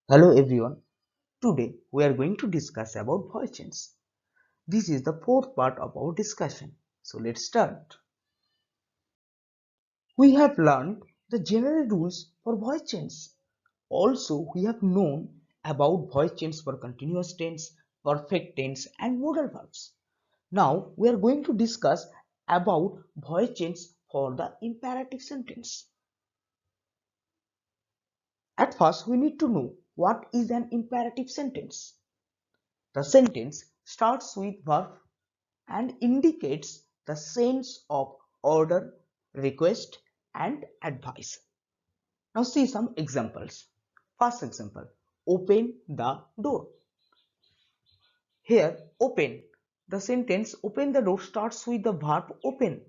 Hello everyone. Today we are going to discuss about voice chains. This is the fourth part of our discussion. So let's start. We have learned the general rules for voice chains. Also, we have known about voice chains for continuous tense, perfect tense and modal verbs. Now we are going to discuss about voice chains for the imperative sentence. At first, we need to know what is an imperative sentence. The sentence starts with verb and indicates the sense of order, request, and advice. Now see some examples. First example, open the door. Here, open. The sentence open the door starts with the verb open.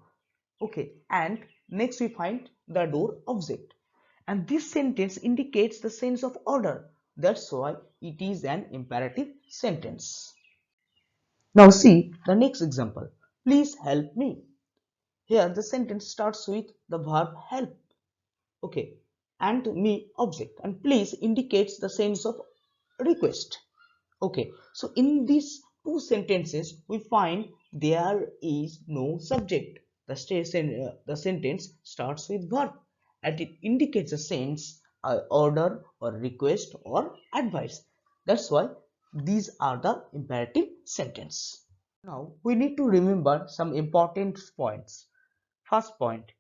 Okay, and next we find the door object. And this sentence indicates the sense of order. That's why it is an imperative sentence. Now see the next example. Please help me. Here the sentence starts with the verb help. Okay. And me object. And please indicates the sense of request. Okay. So in these two sentences we find there is no subject. The sentence starts with verb and it indicates a sense, order or request or advice. That's why these are the imperative sentence. Now we need to remember some important points. First point,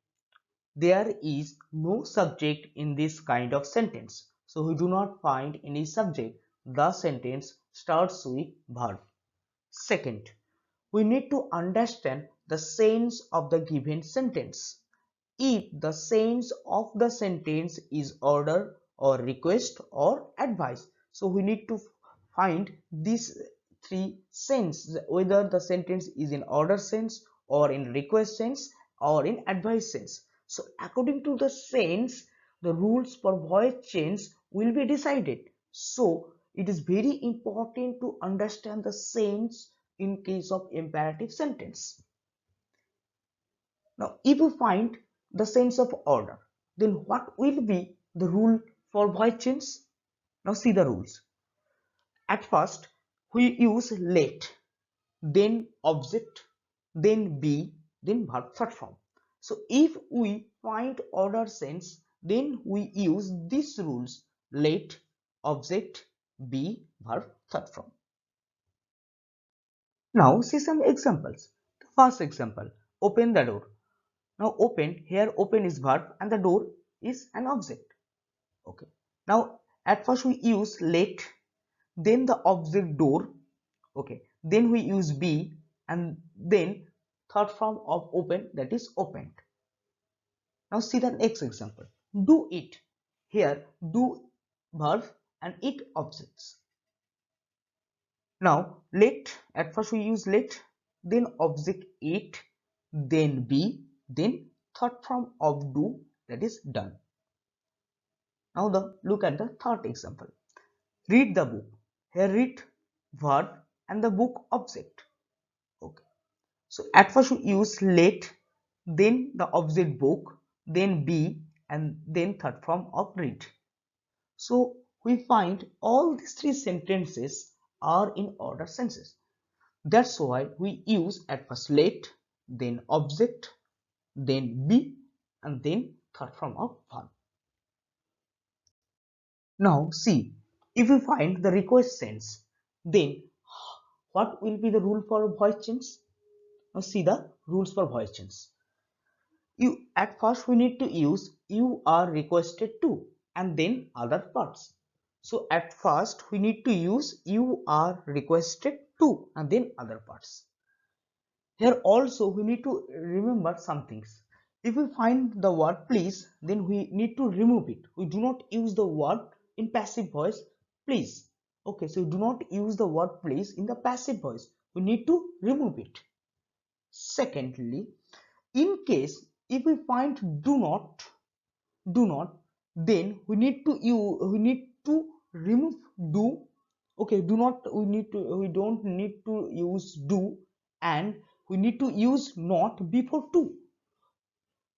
there is no subject in this kind of sentence. So we do not find any subject. The sentence starts with verb. Second, we need to understand the sense of the given sentence. If the sense of the sentence is order or request or advice, so we need to find these three sense, whether the sentence is in order sense or in request sense or in advice sense. So according to the sense, the rules for voice change will be decided. So it is very important to understand the sense in case of imperative sentence. Now, if you find the sense of order, then what will be the rule for voice change? Now, see the rules. At first, we use let, then object, then be, then verb third form. So, if we find order sense, then we use these rules: let, object, be, verb third form. Now, see some examples. The first example: open the door. Now open, here open is verb and the door is an object. Okay. Now at first we use let, then the object door. Okay. Then we use be and then third form of open, that is opened. Now see the next example. Do it. Here do verb and it objects. Now let, at first we use let, then object it, then be, then third form of do, that is done. Now look at the third example. Read the book. Here read verb and the book object. Okay. So at first we use let, then the object book, then be and then third form of read. So we find all these three sentences are in order senses. That's why we use at first let, then object, then be and then third form of verb. Now see, if we find the request sense, then what will be the rule for voice change? Now see the rules for voice change. You at first we need to use you are requested to and then other parts. So at first we need to use you are requested to and then other parts. Here also we need to remember some things. If we find the word please, then we need to remove it. We do not use the word in passive voice please. Okay, so do not use the word please in the passive voice. We need to remove it. Secondly, in case if we find do not, then we need to remove do. Okay, do not, we don't need to use do and we need to use not before to.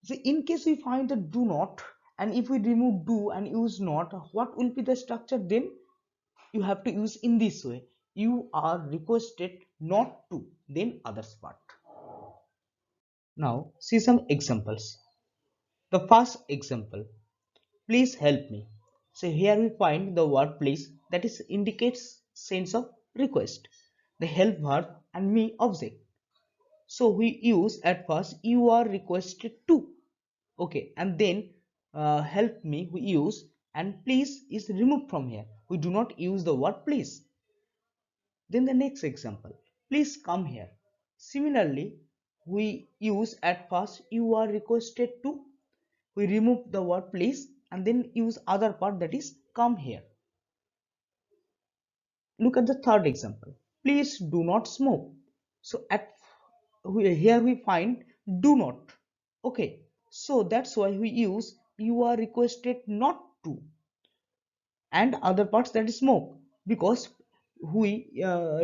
So in case we find the do not and if we remove do and use not, what will be the structure then? you have to use in this way. You are requested not to, then others part. Now see some examples. The first example, please help me. So here we find the word please, that is indicates sense of request. The help verb and me object. So we use at first you are requested to. Okay, and then help me we use, and please is removed from here. We do not use the word please. Then the next example, please come here. Similarly, we use at first you are requested to. We remove the word please and then use other part, that is come here. Look at the third example. Please do not smoke. So here we find do not. Okay. So that's why we use you are requested not to and other parts, that is smoke, because we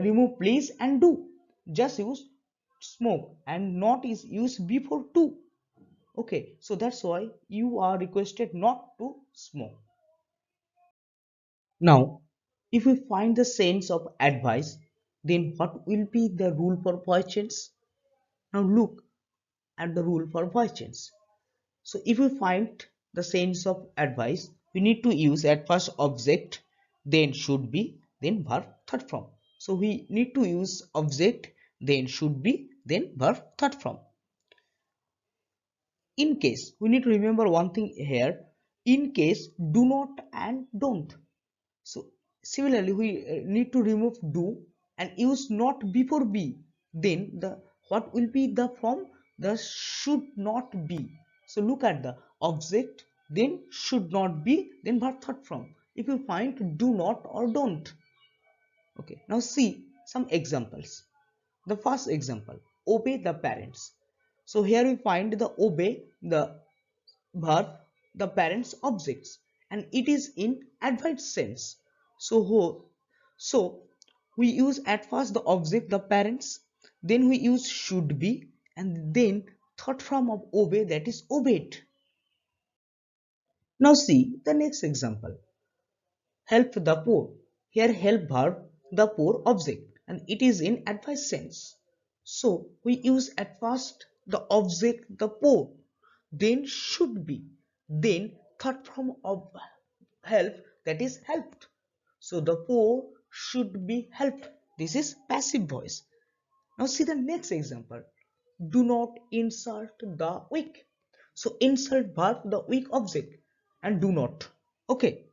remove please and do. Just use smoke and not is used before to. Okay. So that's why you are requested not to smoke. Now, if we find the sense of advice, then what will be the rule for voice change? Now look at the rule for voice change. So if we find the sense of advice, we need to use at first object, then should be, then verb third form. So we need to use object, then should be, then verb third form. In case, we need to remember one thing here. In case, do not and don't. So similarly, we need to remove do and use not before be. Then the what will be the form? The should not be. So look at the object, then should not be, then verb third form. If you find do not or don't. Okay. Now see some examples. The first example, obey the parents. So here we find the obey, the verb, the parents objects, and it is in adverb sense. So we use at first the object the parents, then we use should be, and then third form of obey, that is obeyed. Now see the next example, help the poor. Here help verb, the poor object, and it is in advice sense. So we use at first the object the poor, then should be, then third form of help, that is helped. So the poor should be helped. This is passive voice. Now see the next example, do not insult the weak. So insult verb, the weak object, and do not. Okay.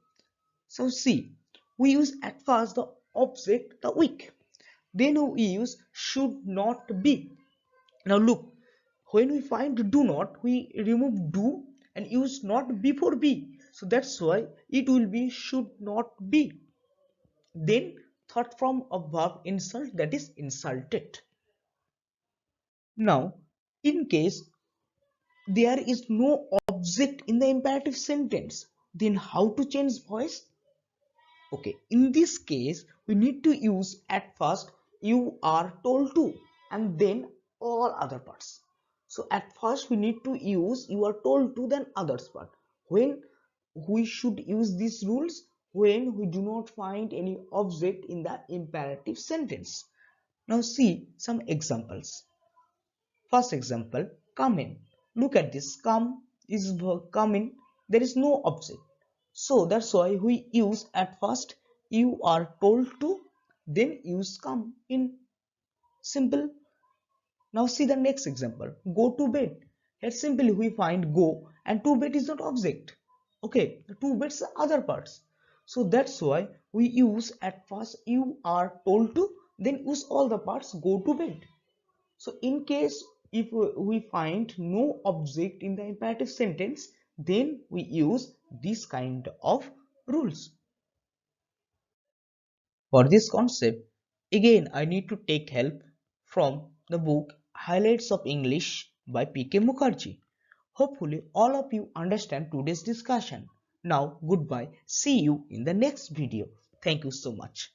So see, we use at first the object the weak, then we use should not be. Now look, when we find do not, we remove do and use not before be. So that's why it will be should not be. Then third form of verb insult, that is insulted. Now, in case there is no object in the imperative sentence, then how to change voice? Okay, in this case, we need to use at first you are told to and then all other parts. So at first we need to use you are told to, then others part. When we should use these rules? When we do not find any object in the imperative sentence. Now see some examples. First example, come in. Look at this. Come is verb, come in. There is no object. So that's why we use at first you are told to, then use come in. Simple. Now see the next example. Go to bed. Here simply we find go and to bed is not object. Okay, the to beds are other parts. So that's why we use at first you are told to, then use all the parts go to bed. So in case if we find no object in the imperative sentence, then we use this kind of rules. For this concept, again I need to take help from the book Highlights of English by P.K. Mukherjee. Hopefully all of you understand today's discussion. Now goodbye. See you in the next video. Thank you so much.